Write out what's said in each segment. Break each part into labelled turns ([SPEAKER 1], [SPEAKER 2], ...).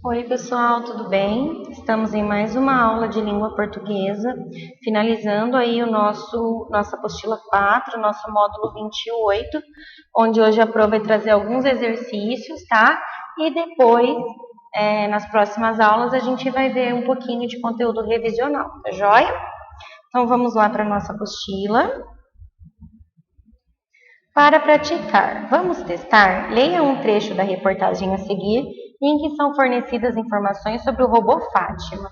[SPEAKER 1] Oi, pessoal, tudo bem? Estamos em mais uma aula de língua portuguesa, finalizando aí nossa apostila 4, nosso módulo 28, onde hoje a prova vai trazer alguns exercícios, tá? E depois, nas próximas aulas, a gente vai ver um pouquinho de conteúdo revisional, tá joia? Então, vamos lá para a nossa apostila. Para praticar, vamos testar? Leia um trecho da reportagem a seguir, em que são fornecidas informações sobre o robô Fátima.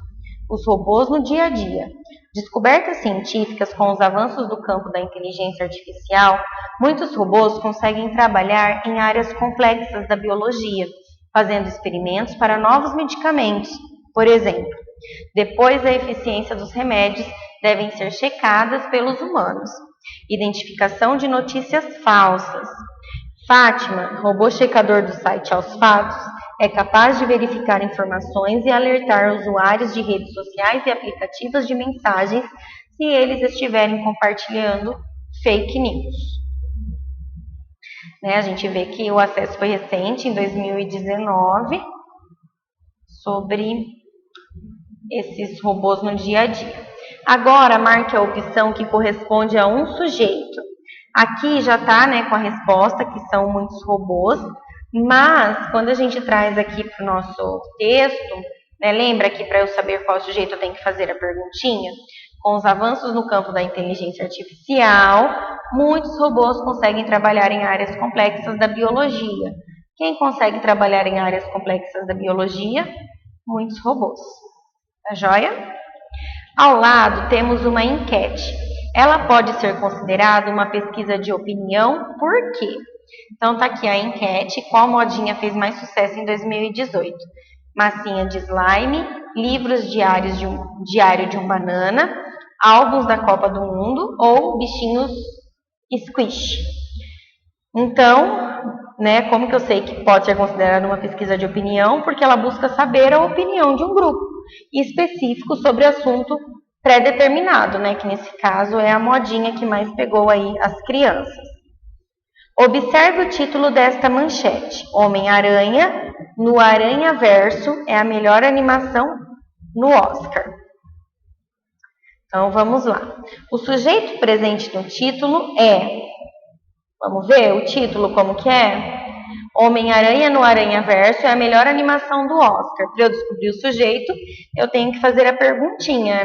[SPEAKER 1] Os robôs no dia a dia. Descobertas científicas com os avanços do campo da inteligência artificial, muitos robôs conseguem trabalhar em áreas complexas da biologia, fazendo experimentos para novos medicamentos. Por exemplo, depois a eficiência dos remédios devem ser checadas pelos humanos. Identificação de notícias falsas. Fátima, robô checador do site Aos Fatos, é capaz de verificar informações e alertar usuários de redes sociais e aplicativos de mensagens se eles estiverem compartilhando fake news. A gente vê que o acesso foi recente, em 2019, sobre esses robôs no dia a dia. Agora, marque a opção que corresponde a um sujeito. Aqui já está, com a resposta, que são muitos robôs, mas quando a gente traz aqui para o nosso texto, lembra que para eu saber qual sujeito eu tenho que fazer a perguntinha? Com os avanços no campo da inteligência artificial, muitos robôs conseguem trabalhar em áreas complexas da biologia. Quem consegue trabalhar em áreas complexas da biologia? Muitos robôs. Tá joia? Ao lado temos uma enquete. Ela pode ser considerada uma pesquisa de opinião, por quê? Então tá aqui a enquete, qual modinha fez mais sucesso em 2018? Massinha de slime, livros diários diário de um banana, álbuns da Copa do Mundo ou bichinhos squish. Então, como que eu sei que pode ser considerada uma pesquisa de opinião? Porque ela busca saber a opinião de um grupo específico sobre assunto pré-determinado, que nesse caso é a modinha que mais pegou aí as crianças. Observe o título desta manchete. Homem-Aranha no Aranhaverso é a melhor animação no Oscar. Então, vamos lá. O sujeito presente no título é... Vamos ver o título como que é? Homem-Aranha no Aranhaverso é a melhor animação do Oscar. Para eu descobrir o sujeito, eu tenho que fazer a perguntinha,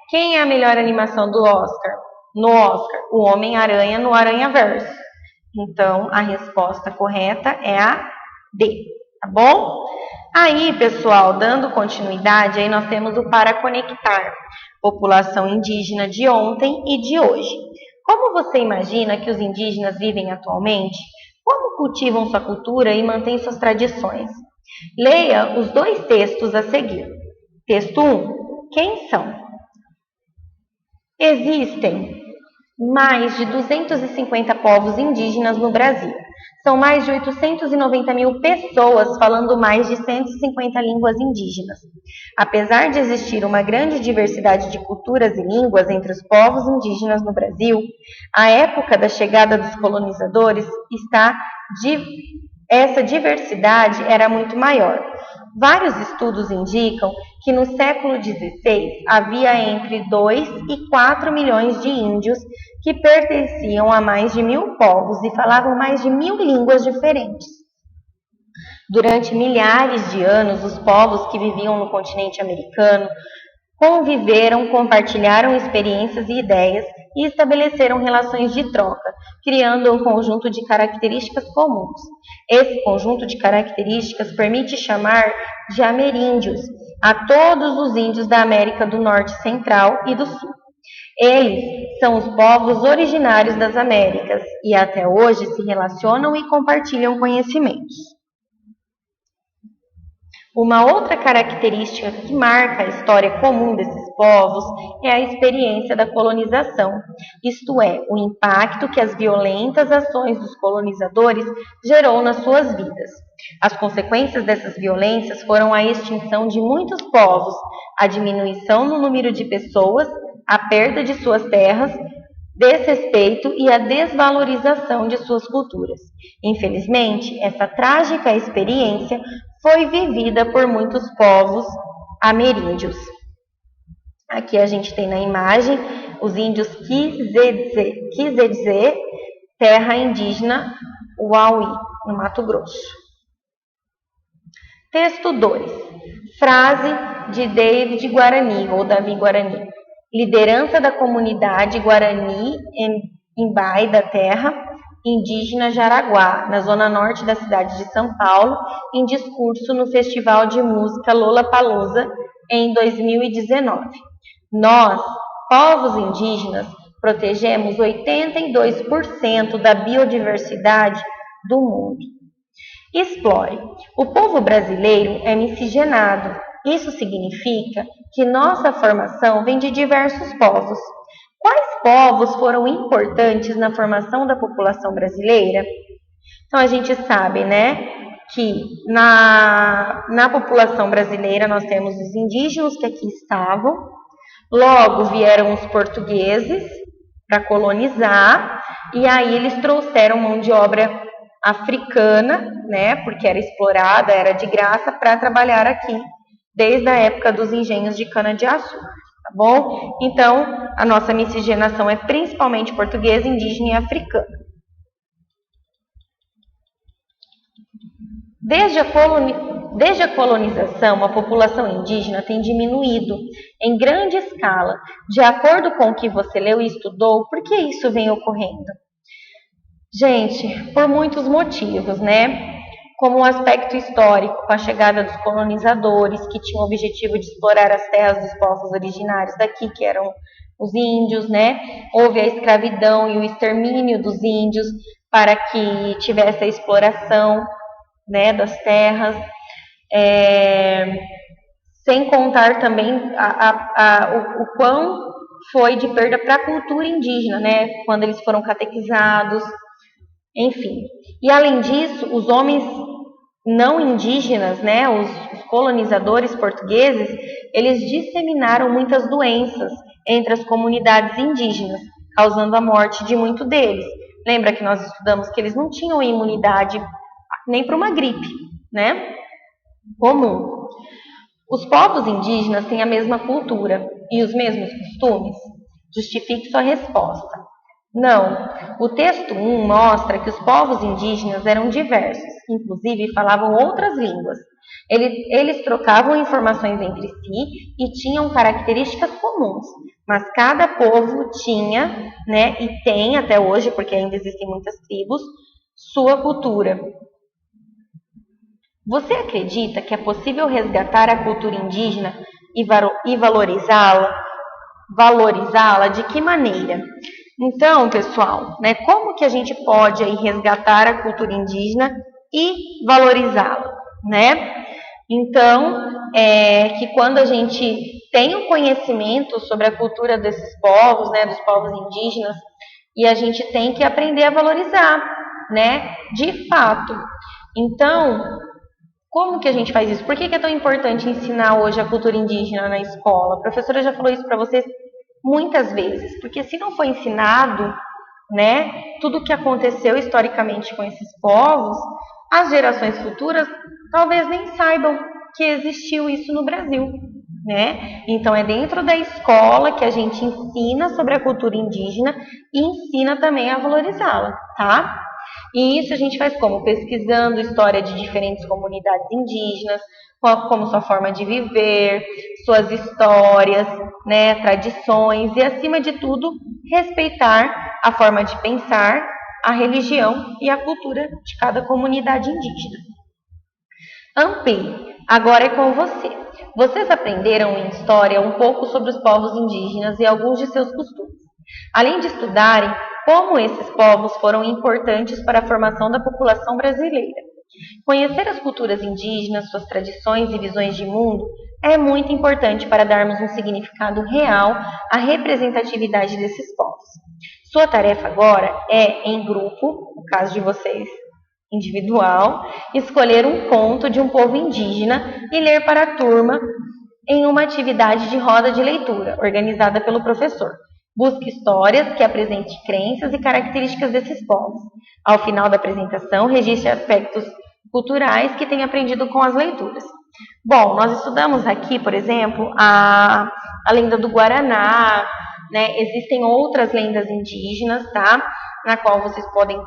[SPEAKER 1] Quem é a melhor animação do Oscar? No Oscar, o Homem-Aranha no Aranhaverso. Então, a resposta correta é a D, tá bom? Aí, pessoal, dando continuidade, aí nós temos o para conectar. População indígena de ontem e de hoje. Como você imagina que os indígenas vivem atualmente? Como cultivam sua cultura e mantêm suas tradições? Leia os dois textos a seguir. Texto 1. Quem são? Existem mais de 250 povos indígenas no Brasil. São mais de 890 mil pessoas falando mais de 150 línguas indígenas. Apesar de existir uma grande diversidade de culturas e línguas entre os povos indígenas no Brasil, a época da chegada dos colonizadores essa diversidade era muito maior. Vários estudos indicam que no século XVI havia entre 2 e 4 milhões de índios que pertenciam a mais de 1.000 povos e falavam mais de 1.000 línguas diferentes. Durante milhares de anos, os povos que viviam no continente americano conviveram, compartilharam experiências e ideias e estabeleceram relações de troca, criando um conjunto de características comuns. Esse conjunto de características permite chamar de ameríndios a todos os índios da América do Norte, Central e do Sul. Eles são os povos originários das Américas e até hoje se relacionam e compartilham conhecimentos. Uma outra característica que marca a história comum desses povos é a experiência da colonização, isto é, o impacto que as violentas ações dos colonizadores gerou nas suas vidas. As consequências dessas violências foram a extinção de muitos povos, a diminuição no número de pessoas, a perda de suas terras, desrespeito e a desvalorização de suas culturas. Infelizmente, essa trágica experiência foi vivida por muitos povos ameríndios. Aqui a gente tem na imagem os índios Kizedze, terra indígena Uauí, no Mato Grosso. Texto 2. Frase de David Guarani, ou Davi Guarani. Liderança da comunidade Guarani Embai da terra indígena Jaraguá, na zona norte da cidade de São Paulo, em discurso no Festival de Música Lollapalooza em 2019. Nós, povos indígenas, protegemos 82% da biodiversidade do mundo. Explore. O povo brasileiro é miscigenado. Isso significa que nossa formação vem de diversos povos. Quais povos foram importantes na formação da população brasileira? Então, a gente sabe, né, que na população brasileira nós temos os indígenas que aqui estavam, logo vieram os portugueses para colonizar, e aí eles trouxeram mão de obra africana, né, porque era explorada, era de graça, para trabalhar aqui, desde a época dos engenhos de cana-de-açúcar, tá bom? Então, a nossa miscigenação é principalmente portuguesa, indígena e africana. Desde a colonização, a população indígena tem diminuído em grande escala. De acordo com o que você leu e estudou, por que isso vem ocorrendo? Gente, por muitos motivos, né? Como o aspecto histórico, com a chegada dos colonizadores, que tinham o objetivo de explorar as terras dos povos originários daqui, que eram os índios, né? Houve a escravidão e o extermínio dos índios para que tivesse a exploração, né, das terras, sem contar também o quão foi de perda para a cultura indígena, né, quando eles foram catequizados, enfim. E além disso, os homens não indígenas, né, os colonizadores portugueses, eles disseminaram muitas doenças entre as comunidades indígenas, causando a morte de muitos deles. Lembra que nós estudamos que eles não tinham imunidade nem para uma gripe, né, comum. Os povos indígenas têm a mesma cultura e os mesmos costumes? Justifique sua resposta. Não. O texto 1 mostra que os povos indígenas eram diversos, inclusive falavam outras línguas. Eles trocavam informações entre si e tinham características comuns, mas cada povo tinha, né, e tem até hoje, porque ainda existem muitas tribos, sua cultura. Você acredita que é possível resgatar a cultura indígena e valorizá-la? Valorizá-la de que maneira? Então, pessoal, né, como que a gente pode aí resgatar a cultura indígena e valorizá-la, né? Então, que quando a gente tem um conhecimento sobre a cultura desses povos, né, dos povos indígenas, e a gente tem que aprender a valorizar, né, de fato. Então, como que a gente faz isso? Por que é tão importante ensinar hoje a cultura indígena na escola? A professora já falou isso para vocês muitas vezes, porque se não for ensinado, né, tudo o que aconteceu historicamente com esses povos, as gerações futuras talvez nem saibam que existiu isso no Brasil, né? Então é dentro da escola que a gente ensina sobre a cultura indígena e ensina também a valorizá-la, tá? E isso a gente faz como? Pesquisando história de diferentes comunidades indígenas, como sua forma de viver, suas histórias, né, tradições e, acima de tudo, respeitar a forma de pensar, a religião e a cultura de cada comunidade indígena. Amplie, agora é com você. Vocês aprenderam em história um pouco sobre os povos indígenas e alguns de seus costumes. Além de estudarem como esses povos foram importantes para a formação da população brasileira. Conhecer as culturas indígenas, suas tradições e visões de mundo é muito importante para darmos um significado real à representatividade desses povos. Sua tarefa agora é, em grupo, no caso de vocês, individual, escolher um conto de um povo indígena e ler para a turma em uma atividade de roda de leitura, organizada pelo professor. Busque histórias que apresentem crenças e características desses povos. Ao final da apresentação, registre aspectos culturais que tenha aprendido com as leituras. Bom, nós estudamos aqui, por exemplo, a lenda do Guaraná, né? Existem outras lendas indígenas, tá? Na qual vocês podem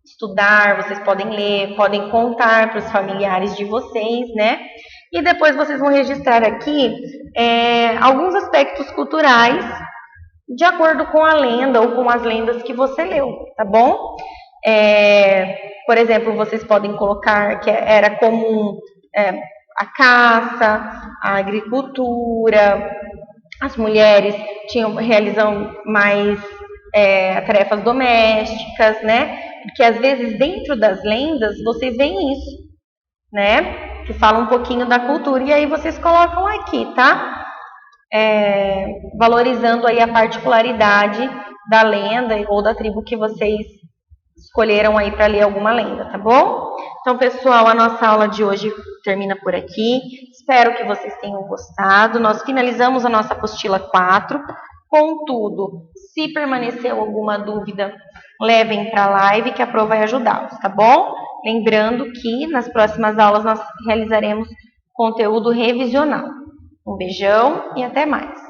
[SPEAKER 1] estudar, vocês podem ler, podem contar para os familiares de vocês, né? E depois vocês vão registrar aqui alguns aspectos culturais de acordo com a lenda ou com as lendas que você leu, tá bom? Por exemplo, vocês podem colocar que era comum a caça, a agricultura, as mulheres realizam mais tarefas domésticas, né? Porque às vezes dentro das lendas vocês veem isso, né? Que fala um pouquinho da cultura e aí vocês colocam aqui, tá? Valorizando aí a particularidade da lenda ou da tribo que vocês escolheram aí para ler alguma lenda, tá bom? Então, pessoal, a nossa aula de hoje termina por aqui. Espero que vocês tenham gostado. Nós finalizamos a nossa apostila 4. Contudo, se permaneceu alguma dúvida, levem para a live que a Pro vai ajudá-los, tá bom? Lembrando que nas próximas aulas nós realizaremos conteúdo revisional. Um beijão e até mais!